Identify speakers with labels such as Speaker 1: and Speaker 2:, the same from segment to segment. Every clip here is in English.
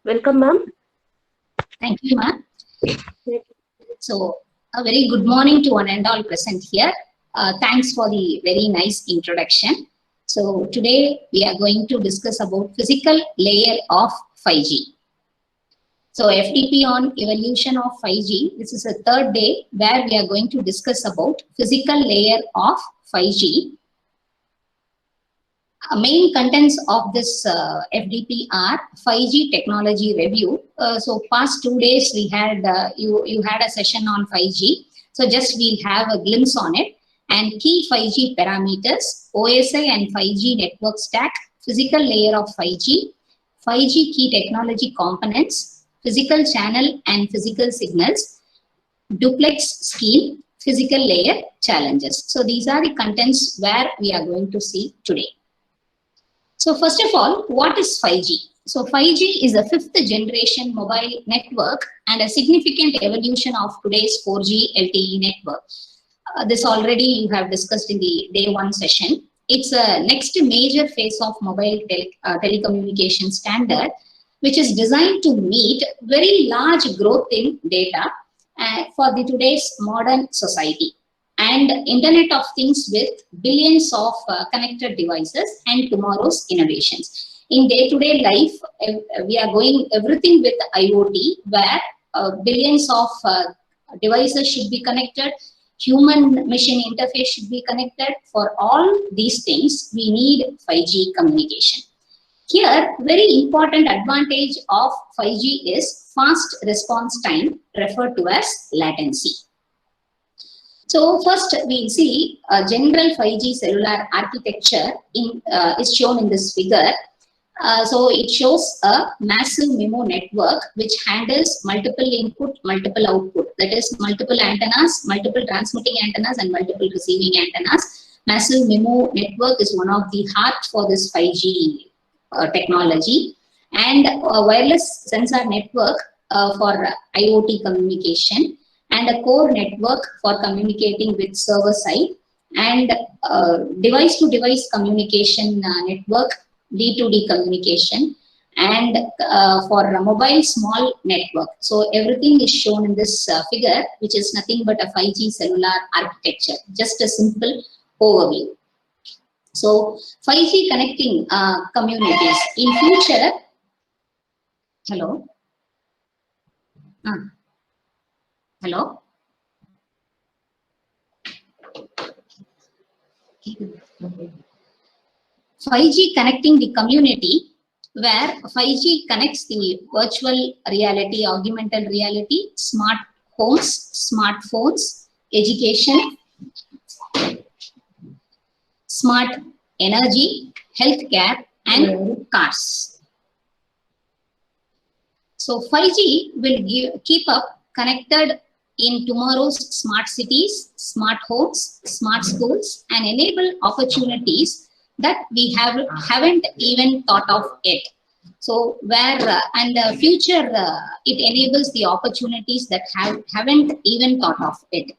Speaker 1: Welcome, ma'am.
Speaker 2: Thank you, ma'am. So, a very good morning to one and all present here. Thanks for the very nice introduction. So, today we are going to discuss about physical layer of 5G. So, FDP on evolution of 5G. This is the third day where we are going to discuss about physical layer of 5G. Main contents of this FDP are 5G technology review. So past 2 days we had you had a session on 5G. So just we'll have a glimpse on it, and key 5G parameters, OSI and 5G network stack, physical layer of 5G, 5G key technology components, physical channel and physical signals, duplex scheme, physical layer challenges. So these are the contents where we are going to see today. So first of all, what is 5G? So 5G is a fifth generation mobile network and a significant evolution of today's 4G LTE network. This already you have discussed in the day one session. It's a next major phase of mobile telecommunication standard, which is designed to meet very large growth in data for the today's modern society, and Internet of Things with billions of connected devices and tomorrow's innovations. In day-to-day life, we are going everything with IoT, where billions of devices should be connected, human-machine interface should be connected. For all these things, we need 5G communication. Here, very important advantage of 5G is fast response time, referred to as latency. So first we'll see a general 5G cellular architecture is shown in this figure. So it shows a massive MIMO network which handles multiple input, multiple output. That is multiple antennas, multiple transmitting antennas and multiple receiving antennas. Massive MIMO network is one of the heart for this 5G technology. And a wireless sensor network for IoT communication, and a core network for communicating with server side, and device-to-device communication network, D2D communication, and for a mobile small network. So everything is shown in this figure, which is nothing but a 5G cellular architecture. Just a simple overview. So 5G connecting communities in future. Hello. Hello. 5G connecting the community, where 5G connects the virtual reality, augmented reality, smart homes, smartphones, education, smart energy, healthcare, and cars. So 5G will keep up connected in tomorrow's smart cities, smart homes, smart schools, and enable opportunities that we haven't even thought of yet. So where and future it enables the opportunities that haven't even thought of it.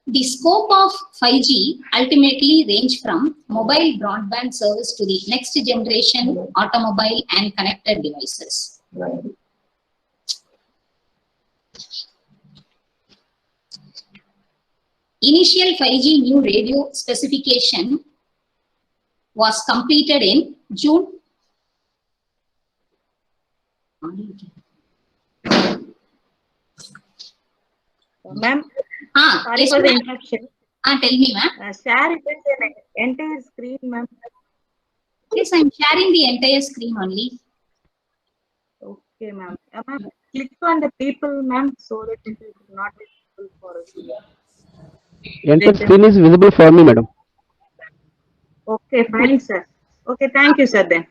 Speaker 2: The scope of 5G ultimately range from mobile broadband service to the next generation automobile and connected devices. Right. Initial 5G new radio specification was completed in June.
Speaker 3: Ma'am,
Speaker 2: sorry
Speaker 3: for the interruption.
Speaker 2: Tell me, ma'am.
Speaker 3: Share it the entire screen, ma'am.
Speaker 2: Yes, I'm sharing the entire screen only.
Speaker 3: Okay, ma'am. Ma'am, click on the people, ma'am, so that it is not visible for us.
Speaker 4: Entire screen is visible for me, madam.
Speaker 3: Okay, fine, sir. Okay, thank you, sir. Then.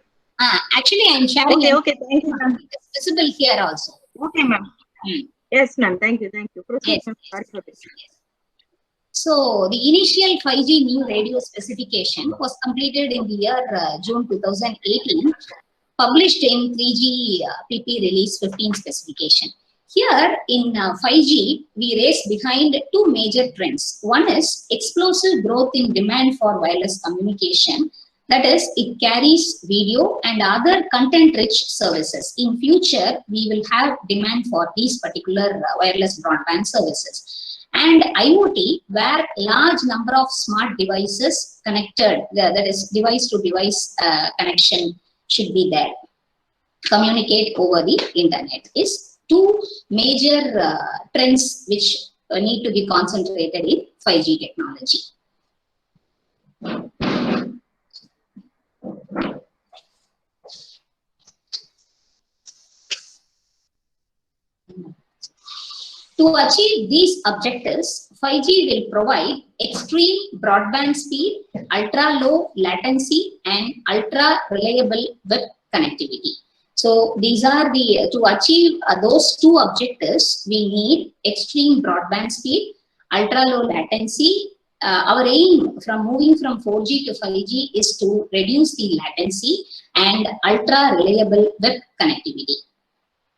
Speaker 2: Actually, I'm sharing.
Speaker 3: Okay, thank you, ma'am.
Speaker 2: It's visible here also.
Speaker 3: Okay, ma'am. Yes, ma'am. Thank you. Proceed,
Speaker 2: yes,
Speaker 3: sorry for this.
Speaker 2: So the initial 5G new radio specification was completed in the year June 2018, published in 3G PP release 15 specification. Here in 5G, we race behind two major trends. One is explosive growth in demand for wireless communication, That is, it carries video and other content-rich services. In future, we will have demand for these particular wireless broadband services. And IoT, where large number of smart devices connected, that is device-to-device connection should be there. Communicate over the internet is two major trends which need to be concentrated in 5G technology. To achieve these objectives, 5G will provide extreme broadband speed, ultra-low latency, and ultra-reliable web connectivity. So these are the, to achieve those two objectives, we need extreme broadband speed, ultra-low latency. Our aim from moving from 4G to 5G is to reduce the latency and ultra-reliable web connectivity.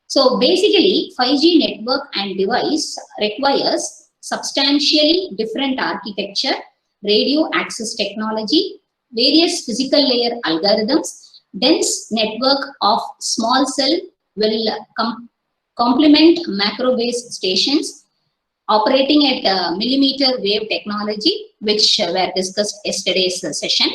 Speaker 2: So basically, 5G network and device requires substantially different architecture, radio access technology, various physical layer algorithms, dense network of small cell will complement macro-based stations operating at millimeter wave technology, which were discussed yesterday's session,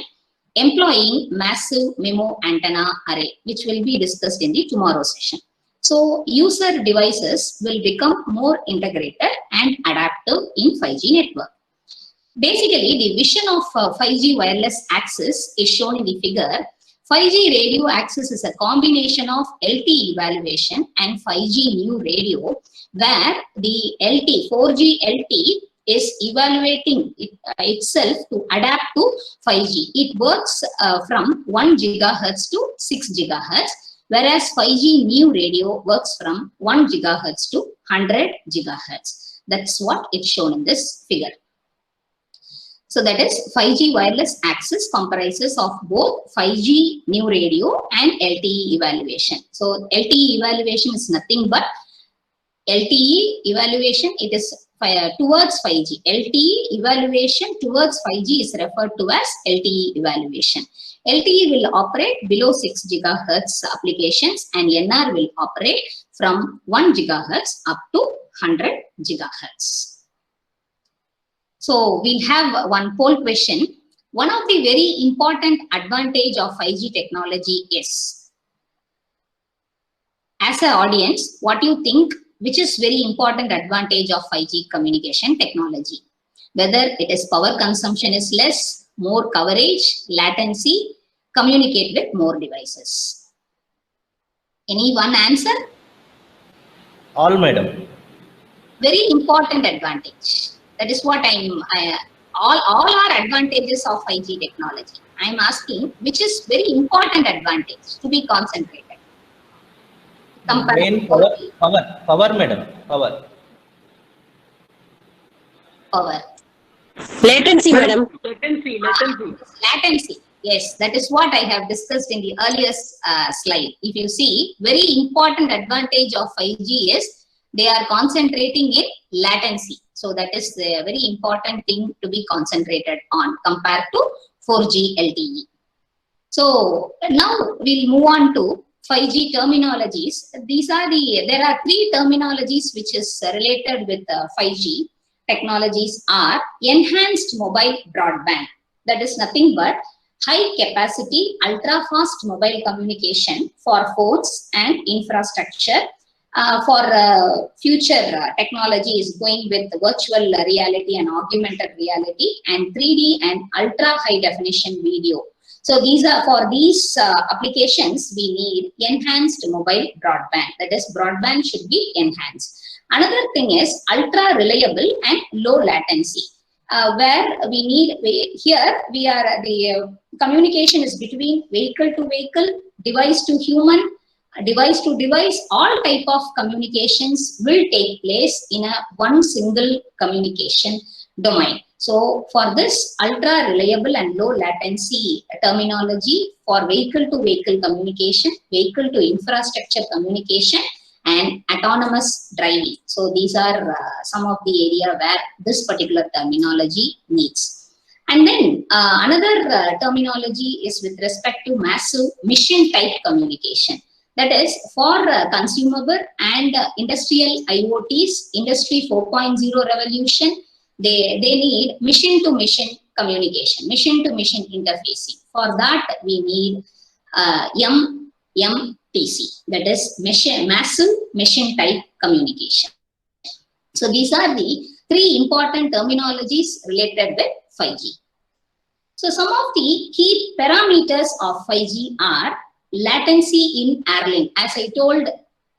Speaker 2: employing massive MIMO antenna array, which will be discussed in the tomorrow's session. So user devices will become more integrated and adaptive in 5G network. Basically, the vision of 5G wireless access is shown in the figure. 5G radio access is a combination of LTE evaluation and 5G new radio, where the 4G LTE is evaluating itself to adapt to 5G. It works from 1 GHz to 6 GHz. Whereas 5G new radio works from 1 GHz to 100 GHz. That's what it's shown in this figure. So that is 5G wireless access comprises of both 5G new radio and LTE evaluation. So LTE evaluation is nothing but LTE evaluation, it is towards 5G. LTE evaluation towards 5G is referred to as LTE evaluation. LTE will operate below 6 GHz applications and NR will operate from 1 GHz up to 100 GHz. So we'll have one poll question. One of the very important advantage of 5G technology is, as an audience, what do you think, which is very important advantage of 5G communication technology? Whether it is power consumption is less, more coverage, latency, communicate with more devices. Any one answer?
Speaker 1: All, madam.
Speaker 2: Very important advantage. That is what all are advantages of 5G technology. I'm asking which is very important advantage to be concentrated.
Speaker 1: Main power, madam, power.
Speaker 5: Latency, madam.
Speaker 3: Latency.
Speaker 2: Yes, that is what I have discussed in the earlier slide. If you see, very important advantage of 5G is they are concentrating in latency. So that is a very important thing to be concentrated on compared to 4G LTE. So now we'll move on to 5G terminologies. There are three terminologies which is related with 5G technologies are enhanced mobile broadband. That is nothing but high capacity, ultra fast mobile communication for phones and infrastructure. For future technology is going with virtual reality and augmented reality and 3D and ultra high definition video. So these are for these applications we need enhanced mobile broadband. That is, broadband should be enhanced. Another thing is ultra reliable and low latency. Where we need, the communication is between vehicle to vehicle, device to human, device to device. All type of communications will take place in one single communication domain. So for this ultra reliable and low latency terminology for vehicle to vehicle communication, vehicle to infrastructure communication, and autonomous driving. So these are some of the area where this particular terminology needs. And then another terminology is with respect to massive mission type communication. That is for consumer and industrial IoTs, Industry 4.0 revolution, they need mission to mission communication, mission to mission interfacing. For that, we need MMTC, that is massive mission type communication. So these are the three important terminologies related with 5G. So some of the key parameters of 5G are latency in airlink. As I told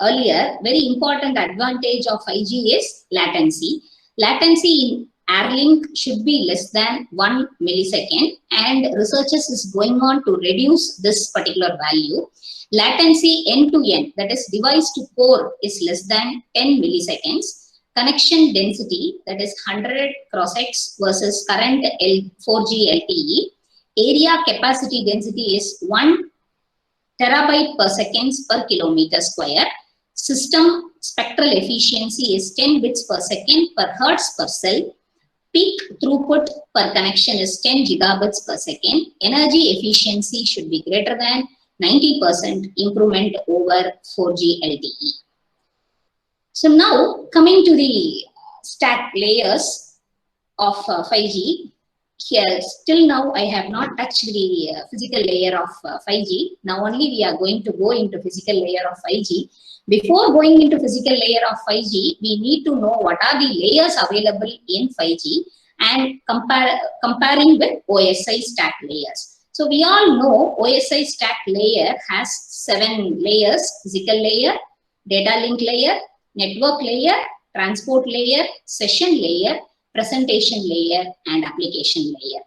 Speaker 2: earlier, very important advantage of 5G is latency. Latency in airlink should be less than 1 millisecond, and researchers is going on to reduce this particular value. Latency end to end, that is device to core, is less than 10 milliseconds. Connection density, that is 100 cross X versus current 4G LTE. Area capacity density is 1 terabyte per seconds per kilometer square. System spectral efficiency is 10 bits per second per hertz per cell. Peak throughput per connection is 10 gigabits per second. Energy efficiency should be greater than 90% improvement over 4G LTE. So now coming to the stack layers of 5G, here still now I have not touched the physical layer of 5G. Now only we are going to go into physical layer of 5G. Before going into physical layer of 5G, we need to know what are the layers available in 5G and comparing with OSI stack layers. So we all know OSI stack layer has 7 layers: physical layer, data link layer, network layer, transport layer, session layer, presentation layer, and application layer.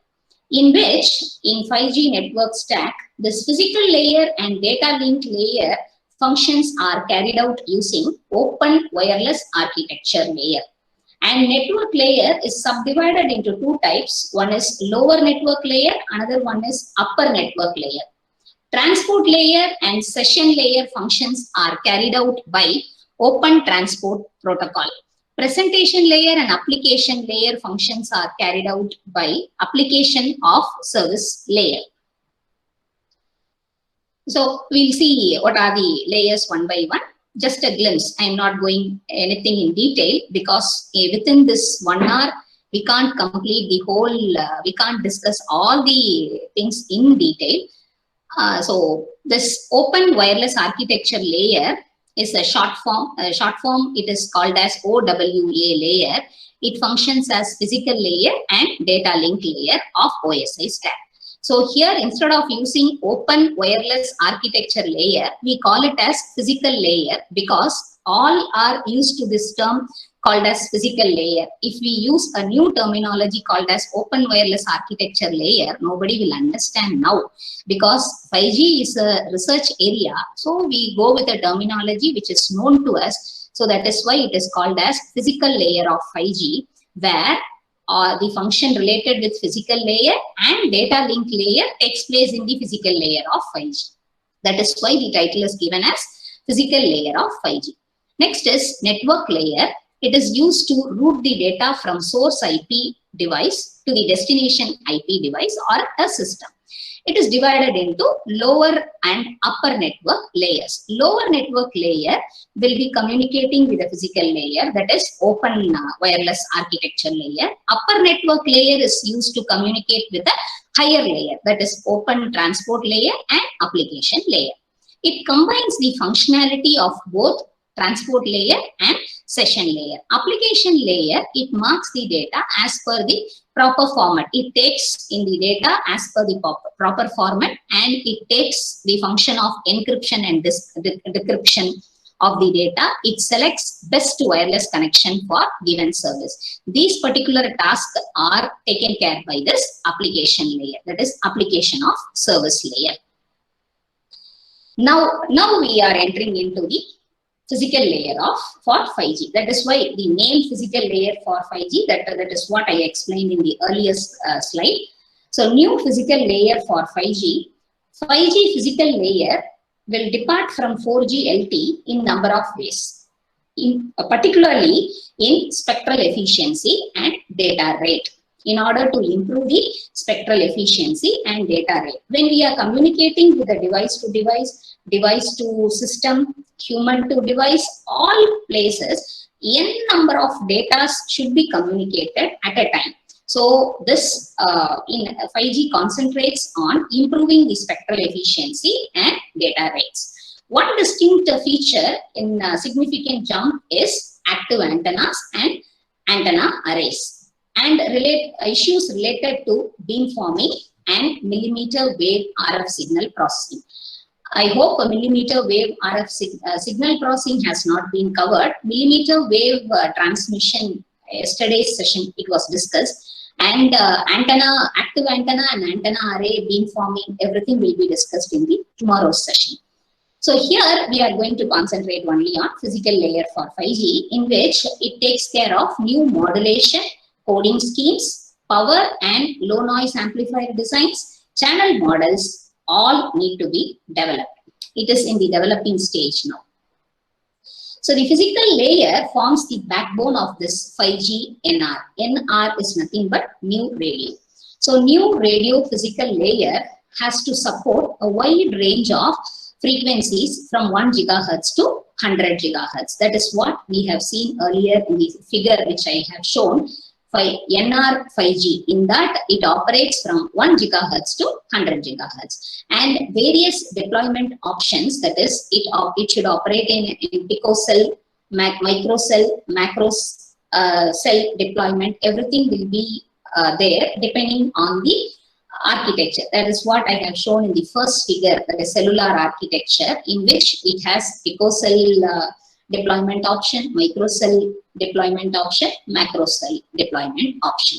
Speaker 2: In which, in 5G network stack, this physical layer and data link layer functions are carried out using open wireless architecture layer. And network layer is subdivided into two types. One is lower network layer, another one is upper network layer. Transport layer and session layer functions are carried out by Open Transport Protocol. Presentation layer and application layer functions are carried out by Application of Service layer. So we'll see what are the layers one by one. Just a glimpse. I am not going anything in detail because within this 1 hour, we can't complete the whole, we can't discuss all the things in detail. So this open wireless architecture layer is a short form. It is called as OWA layer. It functions as physical layer and data link layer of OSI stack. So here, instead of using open wireless architecture layer, we call it as physical layer because all are used to this term called as physical layer. If we use a new terminology called as open wireless architecture layer, nobody will understand now because 5G is a research area. So we go with a terminology which is known to us. So that is why it is called as physical layer of 5G, where the function related with physical layer and data link layer takes place in the physical layer of 5G. That is why the title is given as physical layer of 5G. Next is network layer. It is used to route the data from source IP device to the destination IP device or a system. It is divided into lower and upper network layers. Lower network layer will be communicating with the physical layer, that is open wireless architecture layer. Upper network layer is used to communicate with a higher layer, that is open transport layer and application layer. It combines the functionality of both transport layer and session layer. Application layer, it marks the data as per the proper format. It takes in the data as per the proper format and it takes the function of encryption and decryption of the data. It selects best wireless connection for given service. These particular tasks are taken care by this application layer, that is application of service layer. Now we are entering into the physical layer for 5G. That is why the name physical layer for 5G, that is what I explained in the earlier slide. So new physical layer for 5G. 5G physical layer will depart from 4G LTE in number of ways, particularly in spectral efficiency and data rate. in order to improve the spectral efficiency and data rate. When we are communicating with the device to device, device to system, human to device, all places, n number of data should be communicated at a time. So this in 5G concentrates on improving the spectral efficiency and data rates. One distinct feature in significant jump is active antennas and antenna arrays, and issues related to beamforming and millimeter wave RF signal processing. I hope a millimeter wave RF signal processing has not been covered. Millimeter wave transmission, yesterday's session it was discussed, and antenna, active antenna and antenna array, beamforming, everything will be discussed in the tomorrow's session. So here we are going to concentrate only on physical layer for 5G, in which it takes care of new modulation, coding schemes, power and low noise amplifier designs, channel models, all need to be developed. It is in the developing stage now. So the physical layer forms the backbone of this 5G NR. NR is nothing but new radio. So new radio physical layer has to support a wide range of frequencies from 1 gigahertz to 100 gigahertz. That is what we have seen earlier in the figure which I have shown. NR 5G, in that it operates from 1 gigahertz to 100 gigahertz, and various deployment options, that is it should operate in picocell, microcell, macro cell deployment. Everything will be there depending on the architecture. That is what I have shown in the first figure, that is cellular architecture, in which it has picocell deployment option, microcell deployment option, macrocell deployment option.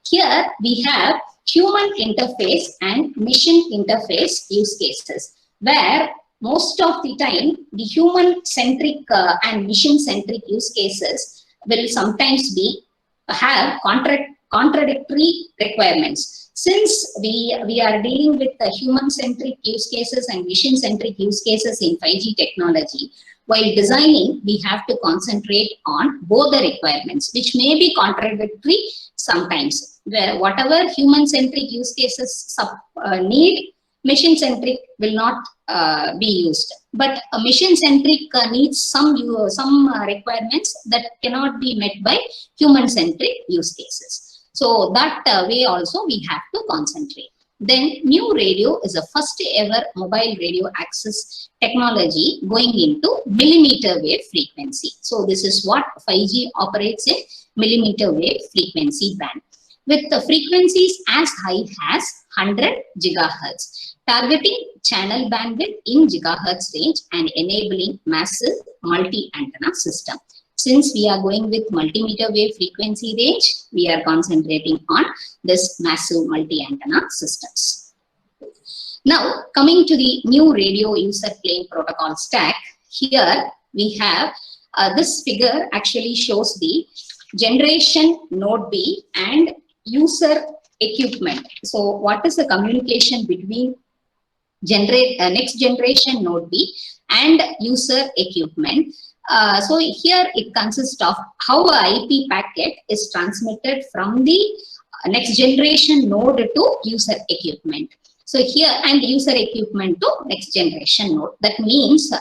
Speaker 2: Here we have human interface and machine interface use cases, where most of the time the human centric and machine centric use cases will sometimes have contradictory requirements. Since we are dealing with the human centric use cases and machine centric use cases in 5G technology, while designing, we have to concentrate on both the requirements, which may be contradictory sometimes. Where whatever human-centric use cases need, machine-centric will not be used. But a machine-centric needs some requirements that cannot be met by human-centric use cases. So that way also we have to concentrate. Then new radio is the first ever mobile radio access technology going into millimeter wave frequency. So this is what 5G operates in millimeter wave frequency band, with the frequencies as high as 100 gigahertz, targeting channel bandwidth in gigahertz range and enabling massive multi-antenna system. Since we are going with multimeter wave frequency range, we are concentrating on this massive multi-antenna systems. Now, coming to the new radio user plane protocol stack, here we have this figure actually shows the generation node B and user equipment. So what is the communication between next generation node B and user equipment? So here it consists of how a IP packet is transmitted from the next generation node to user equipment. So here, and user equipment to next generation node. That means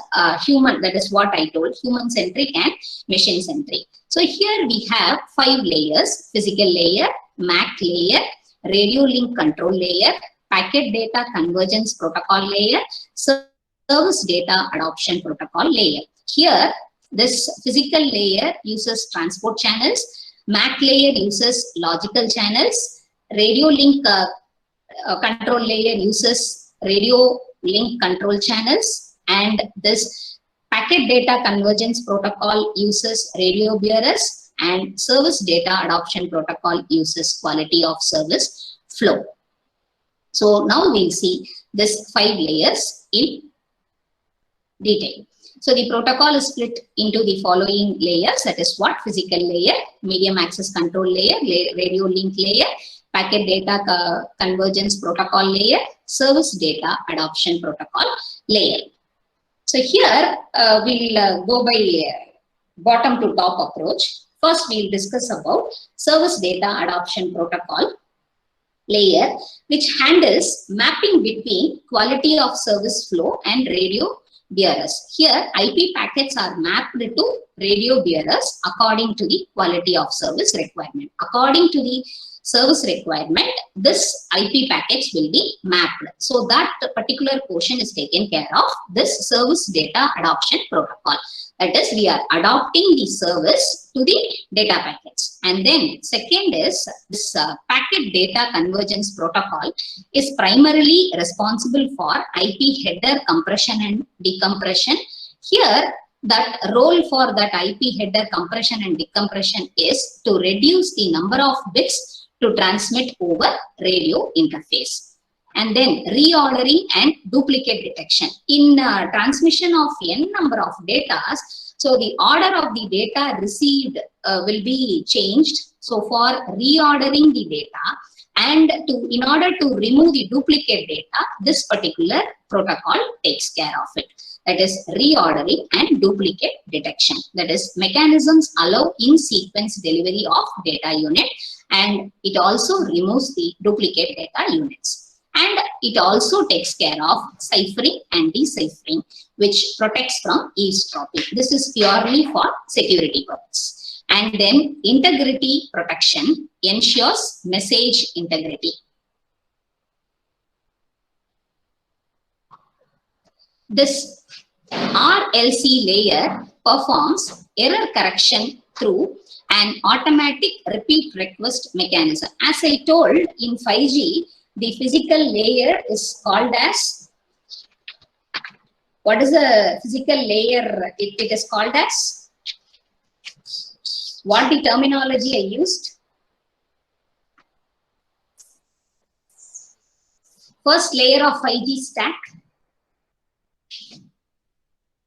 Speaker 2: human, that is what I told, human centric and machine centric. So here we have 5 layers: physical layer, MAC layer, radio link control layer, packet data convergence protocol layer, service data adoption protocol layer. Here, this physical layer uses transport channels, MAC layer uses logical channels, radio link control layer uses radio link control channels, and this packet data convergence protocol uses radio bearers, and service data adoption protocol uses quality of service flow. So now we'll see this 5 layers in detail. So the protocol is split into the following layers, that is what? Physical layer, medium access control layer, radio link layer, packet data convergence protocol layer, service data adoption protocol layer. So here we'll go by bottom to top approach. First, we'll discuss about Service Data Adoption Protocol layer, which handles mapping between quality of service flow and radio bearers. Here, IP packets are mapped to radio bearers according to the quality of service requirement. According to the service requirement, this IP packets will be mapped. So that particular portion is taken care of this Service Data Adoption Protocol. That is, we are adopting the service to the data packets. And then second is this packet data convergence protocol is primarily responsible for IP header compression and decompression. Here, that role for that IP header compression and decompression is to reduce the number of bits to transmit over radio interface. And then reordering and duplicate detection. In transmission of n number of data, so the order of the data received will be changed. So for reordering the data and in order to remove the duplicate data, this particular protocol takes care of it. That is reordering and duplicate detection. That is, mechanisms allow in-sequence delivery of data unit, and it also removes the duplicate data units. And it also takes care of ciphering and deciphering, which protects from eavesdropping. This is purely for security purpose. And then integrity protection ensures message integrity. This RLC layer performs error correction through an automatic repeat request mechanism. As I told, in 5G, the physical layer is called as, what is the physical layer it is called as? What the terminology I used? First layer of 5G stack,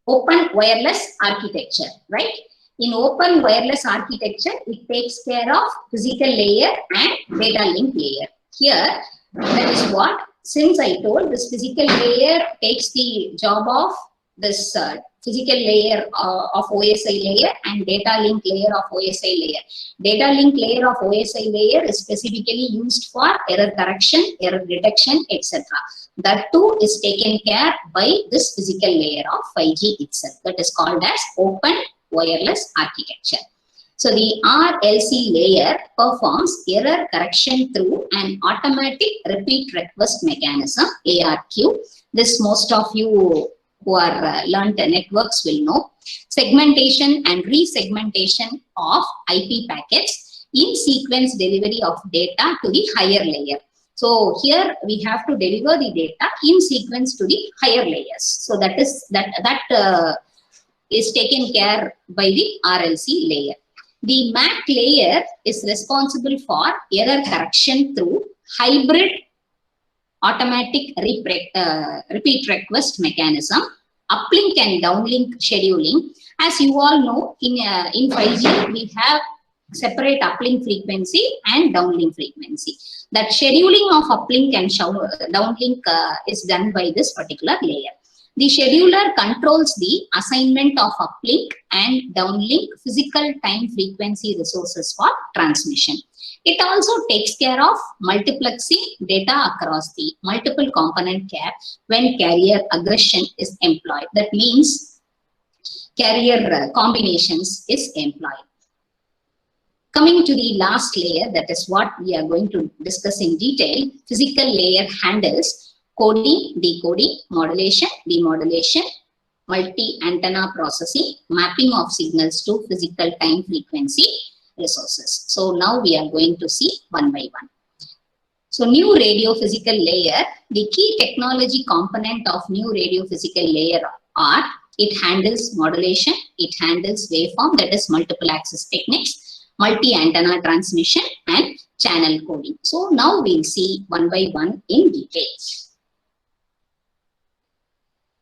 Speaker 2: open wireless architecture, right? In open wireless architecture, it takes care of physical layer and data link layer. Here, that is what, since I told, this physical layer takes the job of this physical layer of OSI layer and data link layer of OSI layer. Data link layer of OSI layer is specifically used for error correction, error detection, etc. That too is taken care by this physical layer of 5G itself. That is called as open wireless architecture. So the RLC layer performs error correction through an automatic repeat request mechanism, ARQ. This most of you who are learned networks will know. Segmentation and resegmentation of IP packets in sequence delivery of data to the higher layer. So here we have to deliver the data in sequence to the higher layers. So that is taken care by the RLC layer. The MAC layer is responsible for error correction through hybrid automatic repeat request mechanism, uplink and downlink scheduling. As you all know, in 5G, we have separate uplink frequency and downlink frequency. That scheduling of uplink and downlink is done by this particular layer. The scheduler controls the assignment of uplink and downlink physical time frequency resources for transmission. It also takes care of multiplexing data across the multiple component cap when carrier aggression is employed. That means carrier combinations is employed. Coming to the last layer, that is what we are going to discuss in detail. Physical layer handles coding, decoding, modulation, demodulation, multi-antenna processing, mapping of signals to physical time frequency resources. So now we are going to see one by one. So new radio physical layer, the key technology component of new radio physical layer are, it handles modulation, it handles waveform, that is multiple access techniques, multi-antenna transmission and channel coding. So now we'll see one by one in detail.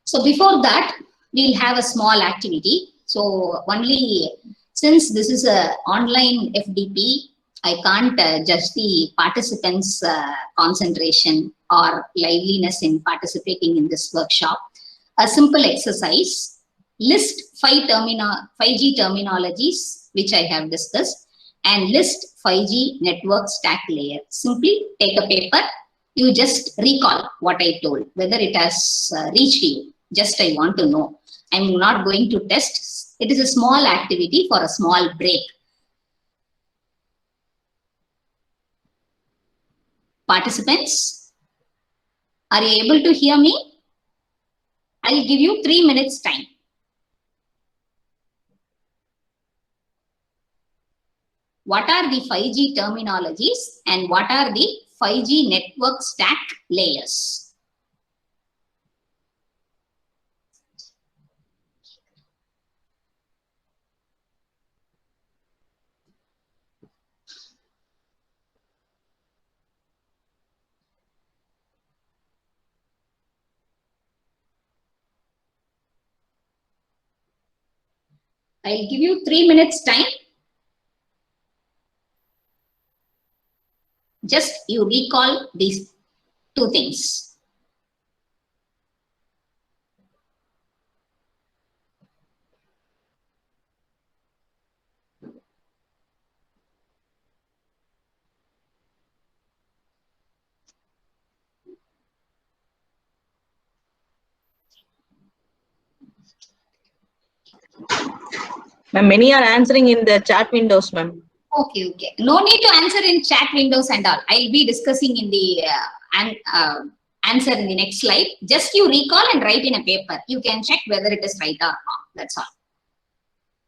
Speaker 2: So before that, we'll have a small activity. So only since this is an online FDP, I can't judge the participants' concentration or liveliness in participating in this workshop. A simple exercise, list 5 5G terminologies which I have discussed, and list 5G network stack layer. Simply take a paper, you just recall what I told, whether it has reached you. Just I want to know. I'm not going to test. It is a small activity for a small break. Participants, are you able to hear me? I'll give you 3 minutes time. What are the 5G terminologies and what are the 5G network stack layers? I'll give you 3 minutes time. Just you recall these two things.
Speaker 5: Ma'am, many are answering in the chat windows, ma'am.
Speaker 2: Okay, okay. No need to answer in chat windows and all. I'll be discussing in the answer in the next slide. Just you recall and write in a paper. You can check whether it is right or wrong. That's all.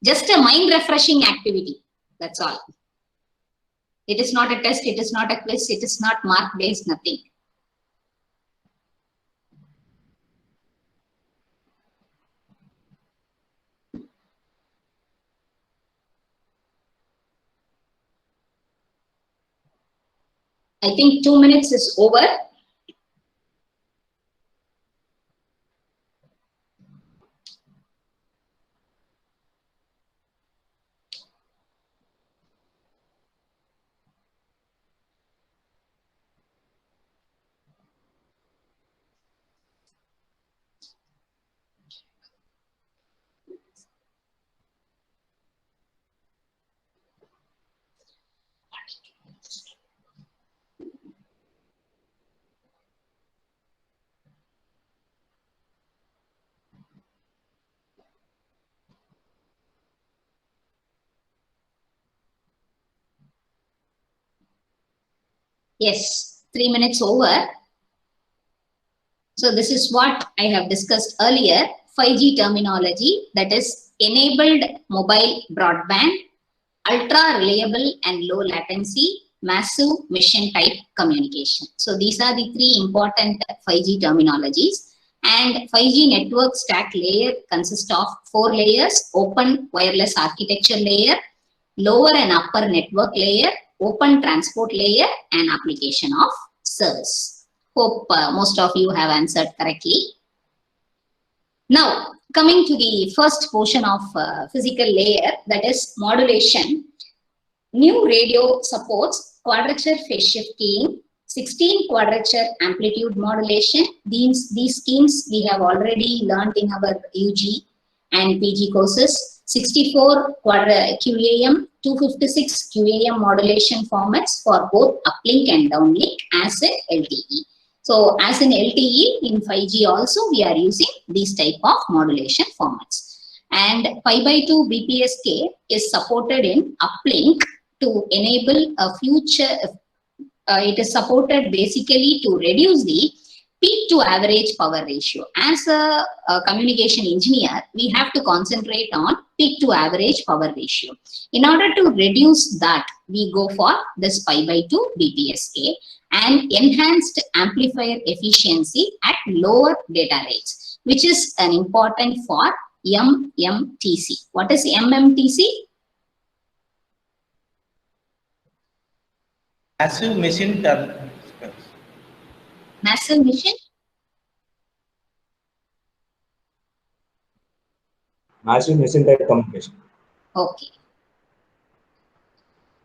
Speaker 2: Just a mind refreshing activity. That's all. It is not a test. It is not a quiz. It is not mark based, nothing. I think 2 minutes is over. Yes, 3 minutes over. So this is what I have discussed earlier, 5G terminology, that is enabled mobile broadband, ultra reliable and low latency, massive mission type communication. So these are the three important 5G terminologies. And 5G network stack layer consists of 4 layers: open wireless architecture layer, lower and upper network layer, open transport layer, and application of service. Hope most of you have answered correctly. Now, coming to the first portion of physical layer, that is modulation. New radio supports quadrature phase shift keying, 16 quadrature amplitude modulation. These schemes we have already learned in our UG and PG courses. 64 QAM, 256 QAM modulation formats for both uplink and downlink as a LTE. So as in LTE, in 5G also we are using these type of modulation formats. And pi by 2 BPSK is supported in uplink to enable a future, it is supported basically to reduce the peak to average power ratio. As a communication engineer, we have to concentrate on peak to average power ratio. In order to reduce that, we go for this pi by 2 BPSK and enhanced amplifier efficiency at lower data rates, which is an important for MMTC. What is MMTC?
Speaker 1: Massive machine turn.
Speaker 2: Massive mission?
Speaker 6: Massive mission type communication.
Speaker 2: Okay.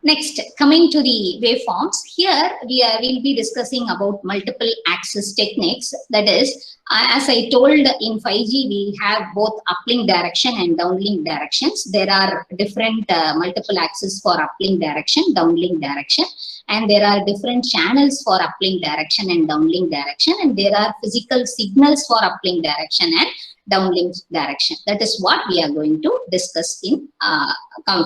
Speaker 2: Next, coming to the waveforms, here we'll be discussing about multiple access techniques. That is, as I told, in 5G, we have both uplink direction and downlink directions. There are different multiple access for uplink direction, downlink direction, and there are different channels for uplink direction and downlink direction, and there are physical signals for uplink direction and downlink direction. That is what we are going to discuss in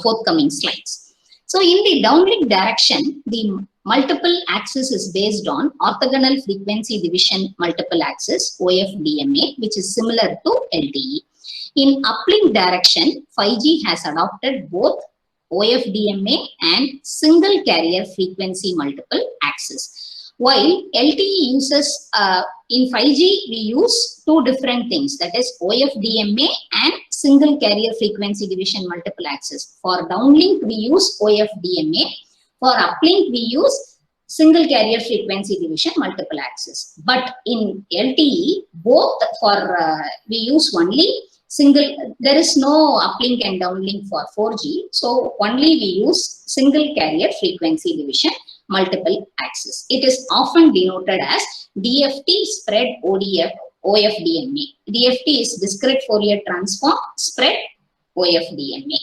Speaker 2: forthcoming slides. So in the downlink direction, the multiple access is based on orthogonal frequency division multiple access, OFDMA, which is similar to LTE. In uplink direction, 5G has adopted both OFDMA and single carrier frequency multiple access. While LTE uses, in 5G, we use two different things, that is OFDMA and single carrier frequency division multiple access. For downlink, we use OFDMA. For uplink, we use single carrier frequency division multiple access. But in LTE, both we use only single, there is no uplink and downlink for 4G. So only we use single carrier frequency division multiple access. It is often denoted as DFT spread OFDMA. DFT is discrete Fourier transform spread OFDMA.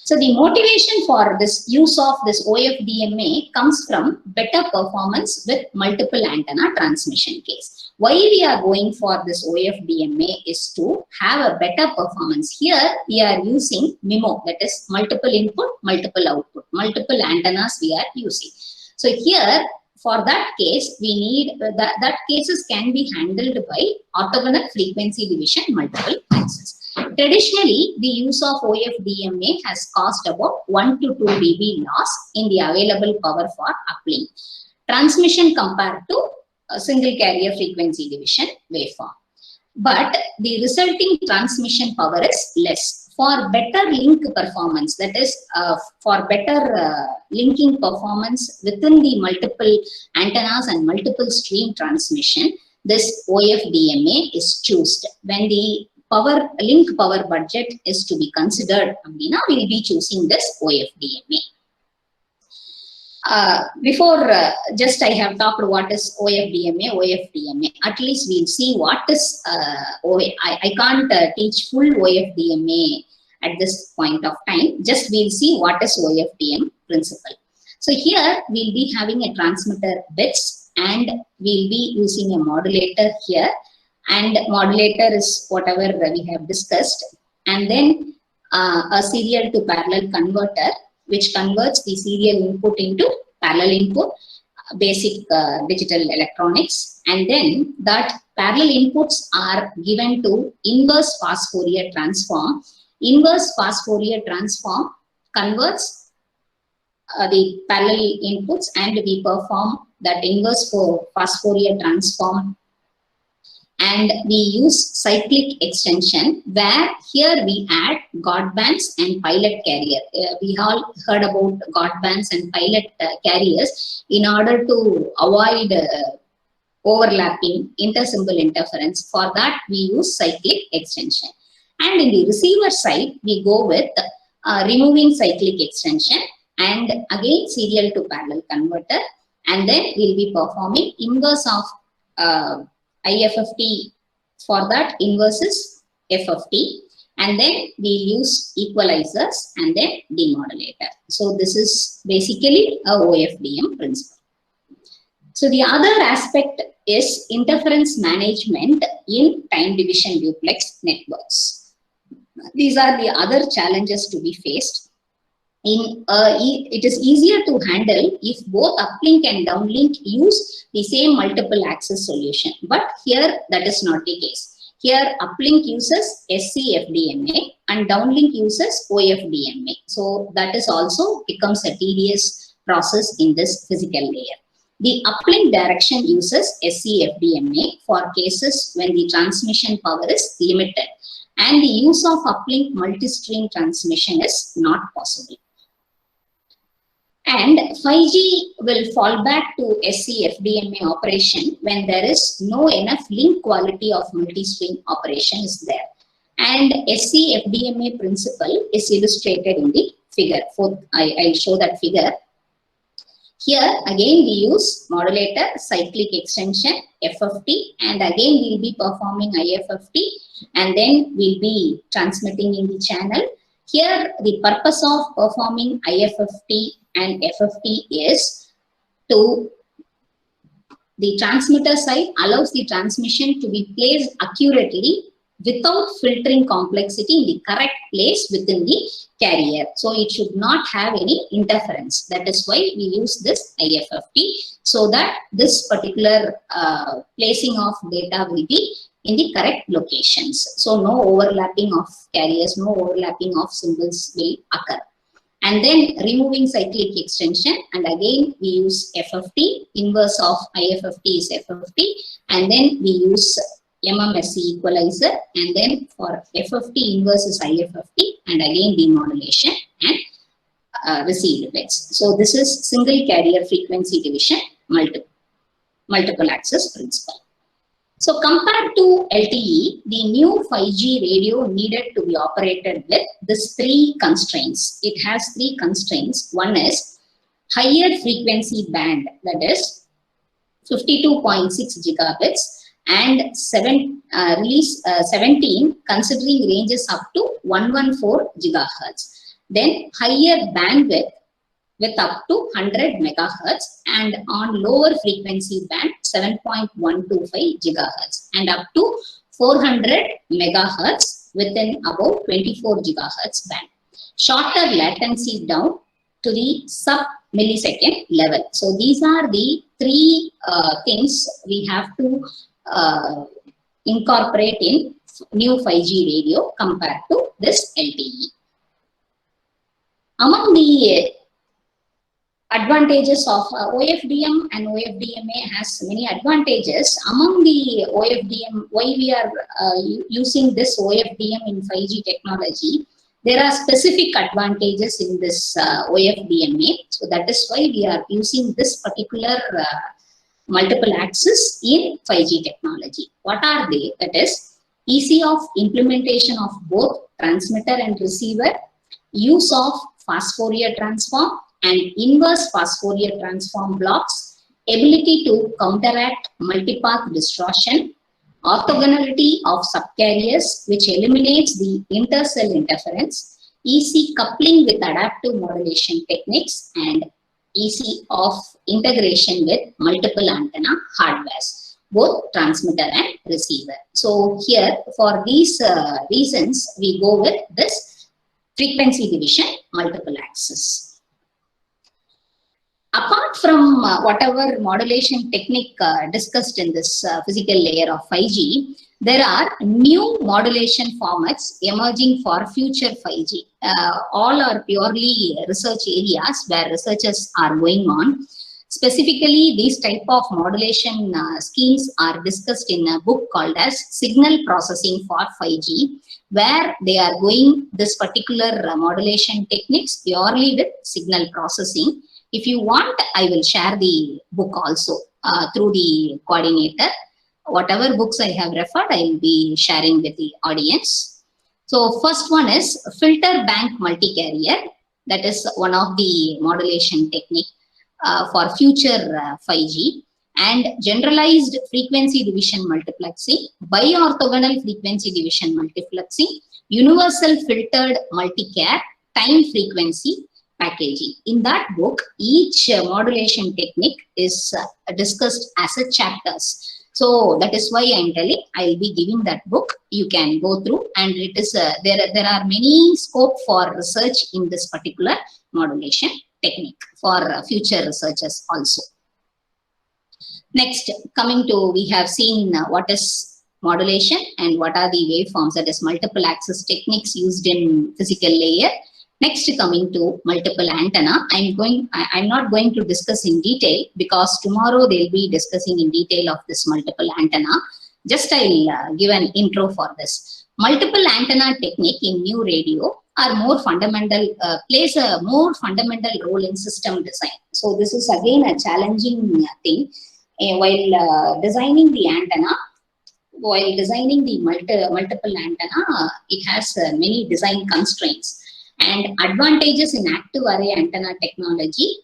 Speaker 2: So the motivation for this use of this OFDMA comes from better performance with multiple antenna transmission case. Why we are going for this OFDMA is to have a better performance. Here we are using MIMO, that is multiple input, multiple output, multiple antennas we are using. So here for that case, we need that cases can be handled by orthogonal frequency division multiple access. Traditionally, the use of OFDMA has caused about 1 to 2 dB loss in the available power for uplink transmission compared to a single carrier frequency division waveform. But the resulting transmission power is less. For better link performance, that is for better linking performance within the multiple antennas and multiple stream transmission, this OFDMA is chosen. When the link power budget is to be considered, now we will be choosing this OFDMA. Before just I have talked what is OFDMA, at least we'll see what is I can't teach full OFDMA at this point of time. Just we'll see what is OFDM principle. So here we'll be having a transmitter bits and we'll be using a modulator here, and modulator is whatever we have discussed, and then a serial to parallel converter which converts the serial input into parallel input, basic digital electronics, and then that parallel inputs are given to inverse fast Fourier transform. Inverse fast Fourier transform converts the parallel inputs, and we perform that inverse fast Fourier transform, and we use cyclic extension, where here we add guard bands and pilot carrier. We all heard about guard bands and pilot carriers in order to avoid overlapping intersymbol interference. For that we use cyclic extension. And in the receiver side, we go with removing cyclic extension and again serial to parallel converter, and then we'll be performing inverse of IFFT. For that, inverse is FFT, and then we use equalizers and then demodulator. So this is basically a OFDM principle. So the other aspect is interference management in time division duplex networks. These are the other challenges to be faced. It is easier to handle if both uplink and downlink use the same multiple access solution. But here that is not the case. Here uplink uses SC-FDMA and downlink uses OFDMA. So that is also becomes a tedious process in this physical layer. The uplink direction uses SC-FDMA for cases when the transmission power is limited, and the use of uplink multi-stream transmission is not possible. And 5G will fall back to SC-FDMA operation when there is no enough link quality of multi-stream operation is there. And SC-FDMA principle is illustrated in the figure. I'll show that figure. Here again we use modulator, cyclic extension, FFT, and again we'll be performing IFFT, and then we'll be transmitting in the channel. Here the purpose of performing IFFT and FFT is to the transmitter side allows the transmission to be placed accurately without filtering complexity in the correct place within the carrier. So it should not have any interference. That is why we use this IFFT, so that this particular placing of data will be in the correct locations. So no overlapping of carriers, no overlapping of symbols will occur. And then removing cyclic extension, and again we use FFT, inverse of IFFT is FFT, and then we use MMSC equalizer, and then for FFT inverse is IFFT, and again demodulation and received bits. So this is single carrier frequency division, multiple access principle. So compared to LTE, the new 5G radio needed to be operated with these three constraints. It has three constraints. One is higher frequency band, that is 52.6 gigabits, and 17 considering ranges up to 114 gigahertz. Then higher bandwidth with up to 100 megahertz, and on lower frequency band 7.125 gigahertz, and up to 400 megahertz within about 24 gigahertz band. Shorter latency down to the sub-millisecond level. So these are the three things we have to incorporate in new 5G radio compared to this LTE. Among the advantages of OFDM, and OFDMA has many advantages. Among the OFDM, why we are using this OFDM in 5G technology, there are specific advantages in this OFDMA. So that is why we are using this particular multiple access in 5G technology. What are they? That is easy of implementation of both transmitter and receiver, use of fast Fourier transform and inverse fast Fourier transform blocks, ability to counteract multipath distortion, orthogonality of subcarriers which eliminates the intercell interference, easy coupling with adaptive modulation techniques, and easy of integration with multiple antenna hardwares, both transmitter and receiver. So here for these reasons we go with this frequency division multiple access. Apart from whatever modulation technique discussed in this physical layer of 5G, there are new modulation formats emerging for future 5G. All are purely research areas where researchers are going on. Specifically, these type of modulation schemes are discussed in a book called as Signal Processing for 5G, where they are going this particular modulation techniques purely with signal processing. If you want, I will share the book also through the coordinator. Whatever books I have referred, I will be sharing with the audience. So first one is filter bank multi-carrier. That is one of the modulation technique for future 5G. And generalized frequency division multiplexing, bi-orthogonal frequency division multiplexing, universal filtered multicare, time frequency packaging. In that book, each modulation technique is discussed as a chapters. So that is why I am telling, I will be giving that book. You can go through, and it is there are many scope for research in this particular modulation technique for future researchers also. Next, coming to, we have seen what is modulation and what are the waveforms, that is multiple access techniques used in physical layer. Next, coming to multiple antenna, I'm not going to discuss in detail because tomorrow they'll be discussing in detail of this multiple antenna. Just I'll give an intro for this. Multiple antenna technique in new radio are more fundamental, plays a more fundamental role in system design. So this is again a challenging thing. While designing the antenna, while designing the multiple antenna, it has many design constraints. And advantages in active array antenna technology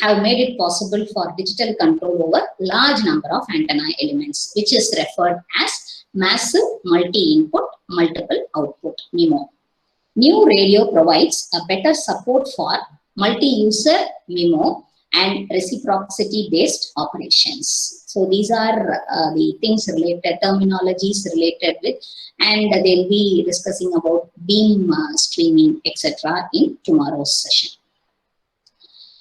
Speaker 2: have made it possible for digital control over large number of antenna elements, which is referred as massive multi-input, multiple output, MIMO. New radio provides a better support for multi-user MIMO and reciprocity-based operations. So these are the things related, terminologies related with, and they'll be discussing about beam streaming, etc. in tomorrow's session.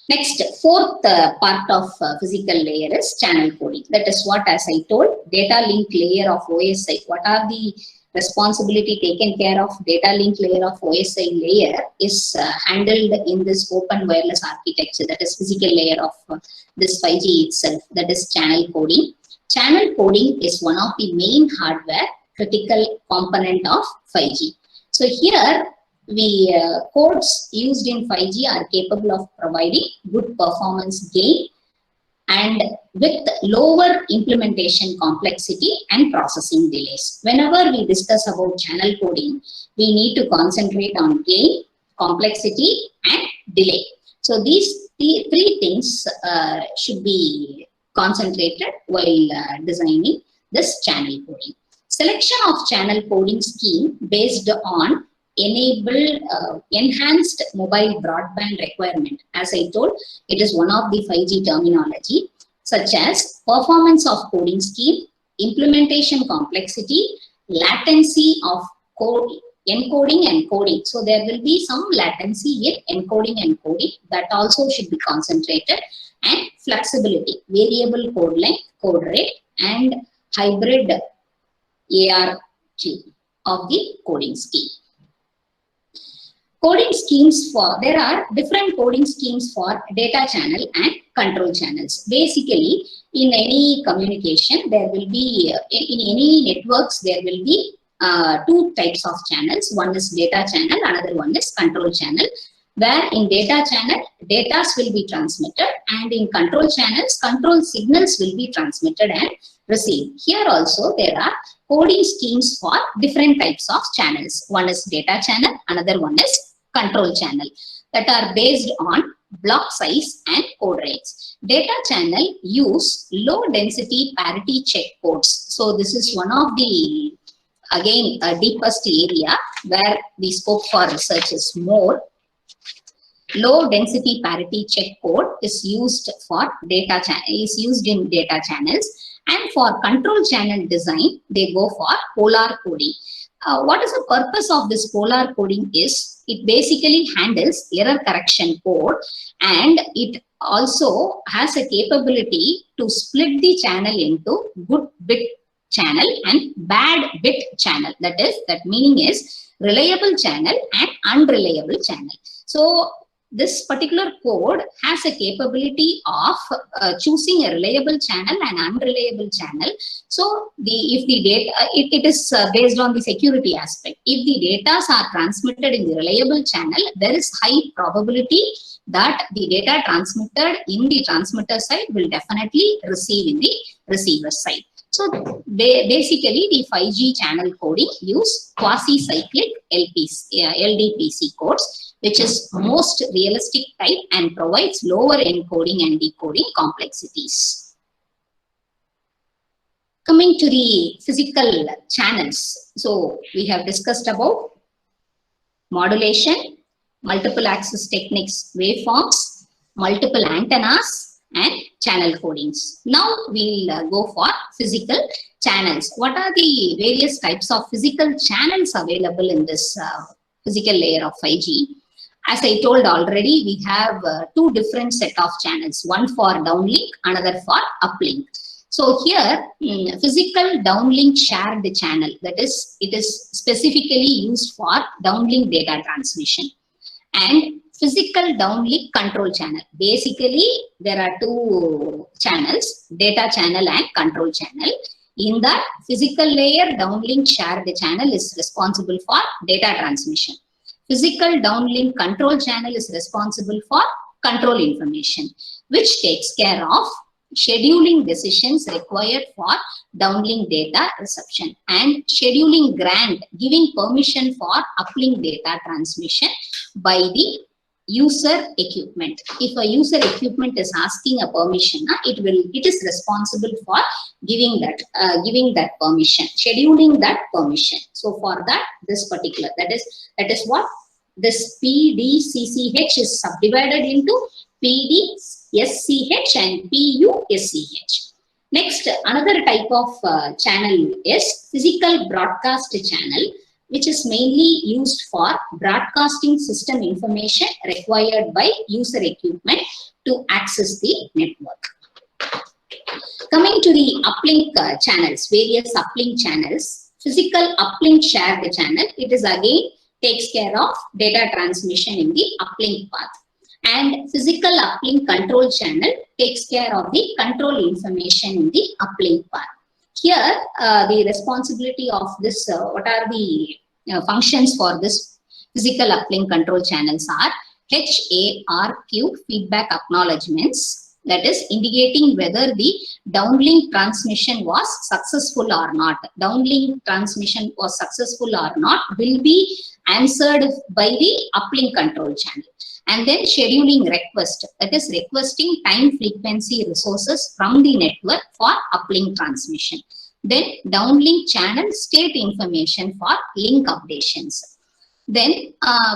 Speaker 2: Next, fourth part of physical layer is channel coding. That is what, as I told, data link layer of OSI. What are the responsibility taken care of data link layer of OSI layer is handled in this open wireless architecture, that is physical layer of this 5G itself, that is channel coding. Channel coding is one of the main hardware critical component of 5G. So here, the codes used in 5G are capable of providing good performance gain and with lower implementation complexity and processing delays. Whenever we discuss about channel coding, we need to concentrate on gain, complexity, and delay. So these three things should be concentrated while designing this channel coding. Selection of channel coding scheme based on enhanced mobile broadband requirement. As I told, it is one of the 5G terminology, such as performance of coding scheme, implementation complexity, latency of code, encoding and coding. So there will be some latency in encoding and coding that also should be concentrated, and flexibility, variable code length, code rate, and hybrid ARG of the coding scheme. Coding schemes for, there are different coding schemes for data channel and control channels. Basically, in any communication, there will be, in any networks, there will be two types of channels. One is data channel, another one is control channel. Where in data channel, data will be transmitted, and in control channels, control signals will be transmitted and received. Here also, there are coding schemes for different types of channels. One is data channel, another one is control channel, that are based on block size and code rates. Data channel use low density parity check codes. So this is one of the, again, deepest area where the scope for research is more. Low density parity check code is used for data is used in data channels, and for control channel design, they go for polar coding. What is the purpose of this polar coding is, it basically handles error correction code, and it also has a capability to split the channel into good bit channel and bad bit channel. That is, that meaning is reliable channel and unreliable channel. So this particular code has a capability of choosing a reliable channel and unreliable channel. So if the data, it is based on the security aspect. If the data are transmitted in the reliable channel, there is high probability that the data transmitted in the transmitter side will definitely receive in the receiver side. So basically, the 5G channel coding use quasi-cyclic LDPC codes, which is most realistic type and provides lower encoding and decoding complexities. Coming to the physical channels. So we have discussed about modulation, multiple access techniques, waveforms, multiple antennas, and channel codings. Now we'll go for physical channels. What are the various types of physical channels available in this physical layer of 5G? As I told already, we have two different set of channels, one for downlink, another for uplink. So here, physical downlink shared channel, that is, it is specifically used for downlink data transmission. And physical downlink control channel. Basically, there are two channels, data channel and control channel. In that physical layer, downlink shared channel is responsible for data transmission. Physical downlink control channel is responsible for control information, which takes care of scheduling decisions required for downlink data reception, and scheduling grant, giving permission for uplink data transmission by the user equipment. If a user equipment is asking a permission, it is responsible for giving that permission, scheduling that permission. So for that, this particular, that is what this PDCCH is subdivided into PDSCH and PUSCH. Next, another type of channel is physical broadcast channel, which is mainly used for broadcasting system information required by user equipment to access the network. Coming to the uplink channels, various uplink channels, physical uplink shared channel, it is again takes care of data transmission in the uplink path. And physical uplink control channel takes care of the control information in the uplink path. Here, the responsibility of this, what are the functions for this physical uplink control channels are HARQ, feedback acknowledgements, that is indicating whether the downlink transmission was successful or not. Downlink transmission was successful or not will be answered by the uplink control channel. And then scheduling request, that is requesting time frequency resources from the network for uplink transmission. Then downlink channel state information for link updations. Then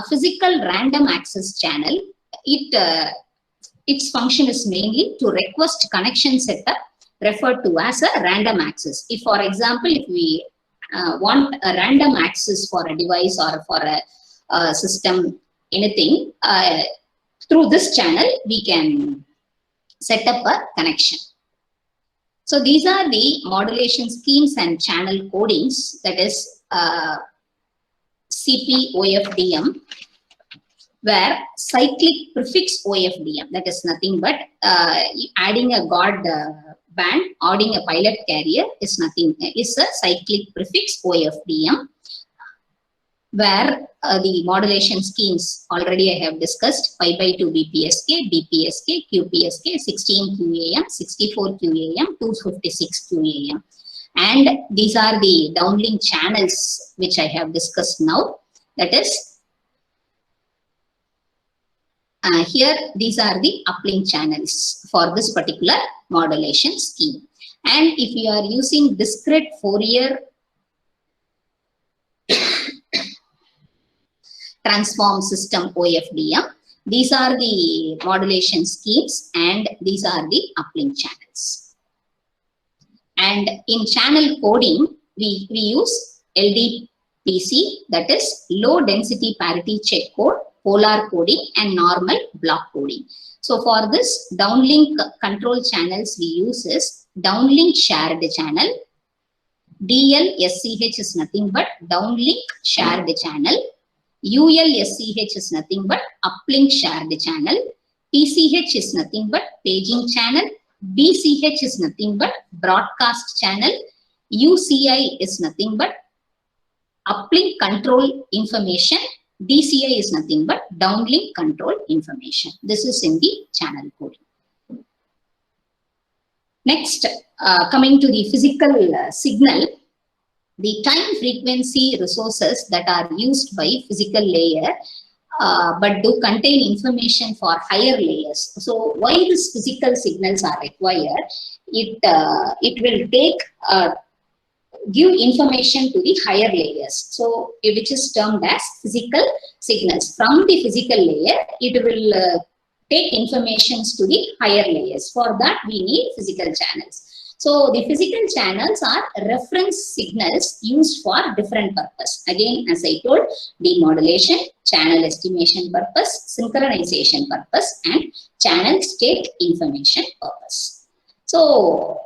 Speaker 2: physical random access channel, its function is mainly to request connection setup referred to as a random access. If, for example, if we want a random access for a device or for a system, anything, through this channel, we can set up a connection. So these are the modulation schemes and channel codings, that is CP-OFDM, where cyclic prefix OFDM, that is nothing but adding a God band, adding a pilot carrier is nothing, is a cyclic prefix OFDM, where the modulation schemes already I have discussed, 5x2 BPSK, DPSK, QPSK, 16 QAM, 64 QAM, 256 QAM. And these are the downlink channels which I have discussed now. That is, here these are the uplink channels for this particular modulation scheme. And if you are using discrete Fourier transform system OFDM, these are the modulation schemes and these are the uplink channels. And in channel coding, we use LDPC, that is low density parity check code, polar coding and normal block coding. So for this downlink control channels we use is downlink shared channel. DLSCH is nothing but downlink shared channel. ULSCH is nothing but uplink shared channel. PCH is nothing but paging channel. BCH is nothing but broadcast channel. UCI is nothing but uplink control information. DCI is nothing but downlink control information. This is in the channel coding. Next, coming to the physical signal, the time frequency resources that are used by physical layer but do contain information for higher layers. So why these physical signals are required? It will take give information to the higher layers. So which is termed as physical signals. From the physical layer, it will take informations to the higher layers. For that, we need physical channels. So the physical channels are reference signals used for different purpose. Again, as I told, demodulation, channel estimation purpose, synchronization purpose, and channel state information purpose. So,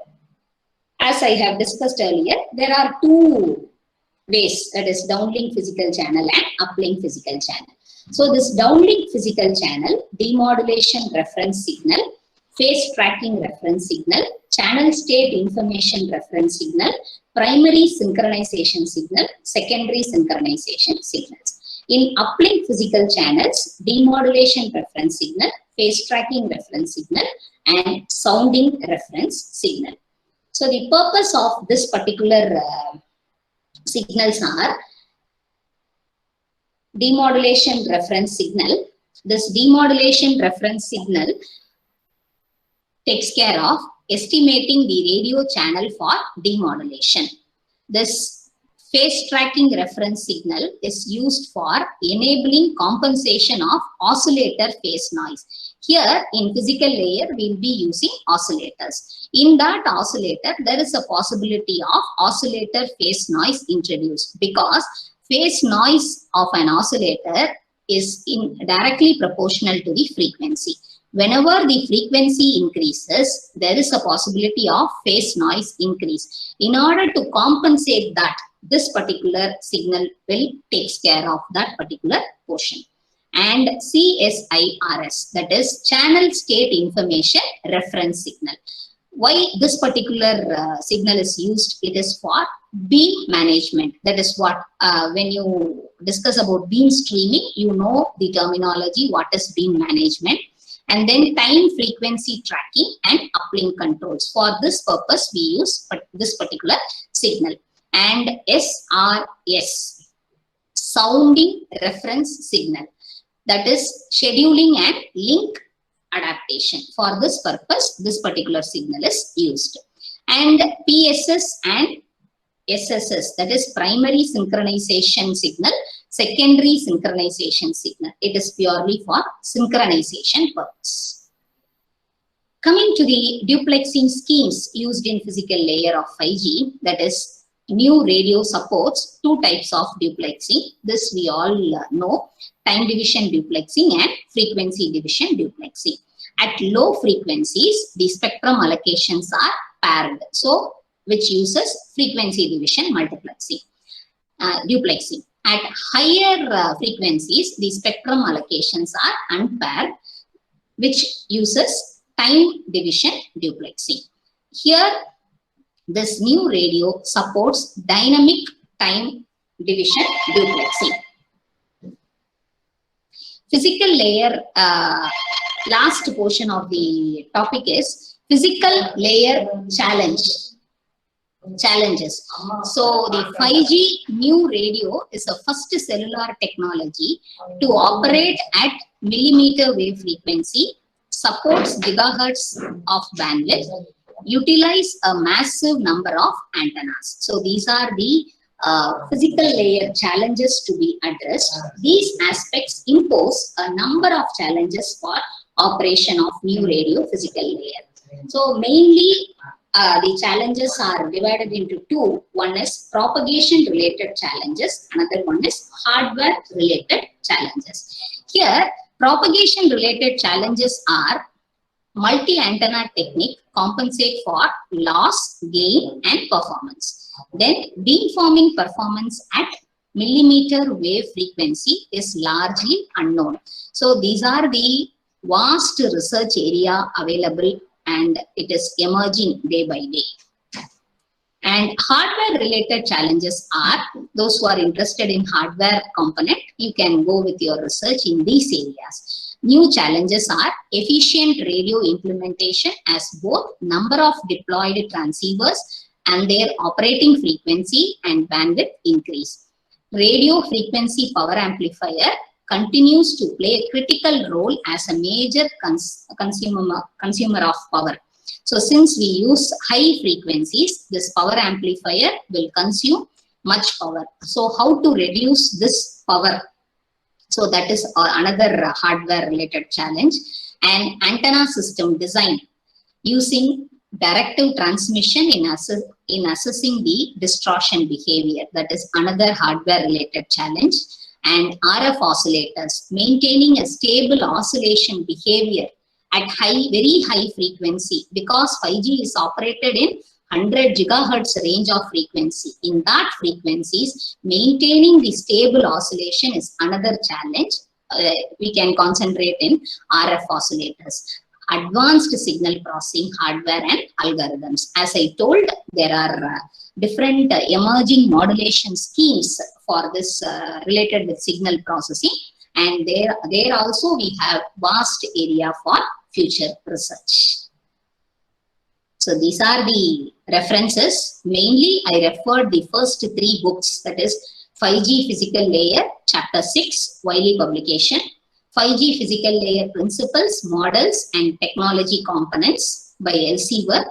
Speaker 2: as I have discussed earlier, there are two ways, that is downlink physical channel and uplink physical channel. So this downlink physical channel, demodulation reference signal, phase tracking reference signal, channel state information reference signal, primary synchronization signal, secondary synchronization signals. In uplink physical channels, demodulation reference signal, phase tracking reference signal, and sounding reference signal. So the purpose of this particular signals are demodulation reference signal. This demodulation reference signal takes care of estimating the radio channel for demodulation. This phase tracking reference signal is used for enabling compensation of oscillator phase noise. Here in physical layer, we will be using oscillators. In that oscillator, there is a possibility of oscillator phase noise introduced because phase noise of an oscillator is directly proportional to the frequency. Whenever the frequency increases, there is a possibility of phase noise increase. In order to compensate that, this particular signal will take care of that particular portion. And CSIRS, that is Channel State Information Reference Signal. Why this particular signal is used? It is for beam management. That is what, when you discuss about beam streaming, you know the terminology, what is beam management. And then time frequency tracking and uplink controls. For this purpose, we use this particular signal. And SRS, sounding reference signal. That is scheduling and link adaptation. For this purpose, this particular signal is used. And PSS and SSS, that is primary synchronization signal, secondary synchronization signal. It is purely for synchronization purpose. Coming to the duplexing schemes used in physical layer of 5G, that is new radio supports two types of duplexing. This we all know, time division duplexing and frequency division duplexing. At low frequencies, the spectrum allocations are paired, so which uses frequency division multiplexing, duplexing. At higher frequencies, the spectrum allocations are unpaired, which uses time division duplexing. Here, this new radio supports dynamic time division duplexing. Physical layer, last portion of the topic is physical layer challenges. So the 5G new radio is the first cellular technology to operate at millimeter wave frequency, supports gigahertz of bandwidth, utilize a massive number of antennas. So these are the physical layer challenges to be addressed. These aspects impose a number of challenges for operation of new radio physical layer. So mainly the challenges are divided into two. One is propagation related challenges. Another one is hardware related challenges. Here, propagation related challenges are multi-antenna technique compensate for loss, gain and performance. Then beamforming performance at millimeter wave frequency is largely unknown. So these are the vast research area available and it is emerging day by day. And hardware related challenges are, those who are interested in hardware component, you can go with your research in these areas. New challenges are efficient radio implementation as both number of deployed transceivers and their operating frequency and bandwidth increase. Radio frequency power amplifier continues to play a critical role as a major consumer of power. So since we use high frequencies, this power amplifier will consume much power. So how to reduce this power? So that is another hardware related challenge. And antenna system design using directive transmission in assessing the distortion behavior. That is another hardware related challenge. And RF oscillators, maintaining a stable oscillation behavior at very high frequency, because 5G is operated in 100 gigahertz range of frequency. In that frequencies, maintaining the stable oscillation is another challenge. We can concentrate in RF oscillators. Advanced signal processing hardware and algorithms. As I told, there are different emerging modulation schemes for this related with signal processing, and there also we have vast area for future research. So these are the references. Mainly, I referred the first 3 books, that is 5G Physical Layer, Chapter 6, Wiley publication, 5G Physical Layer Principles, Models and Technology Components by Elsevier,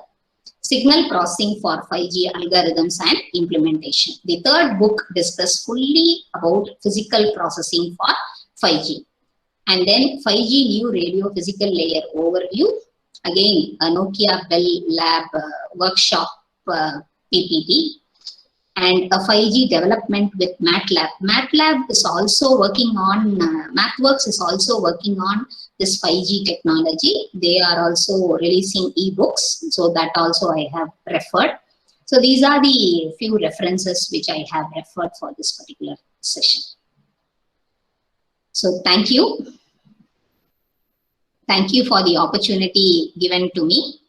Speaker 2: Signal Processing for 5G Algorithms and Implementation. The third book discusses fully about physical processing for 5G. And then 5G New Radio Physical Layer Overview. Again, a Nokia Bell Lab workshop PPT. And a 5G development with MATLAB. MATLAB is also working on, MathWorks is also working on this 5G technology. They are also releasing ebooks, so that also I have referred. So these are the few references which I have referred for this particular session. So thank you. Thank you for the opportunity given to me.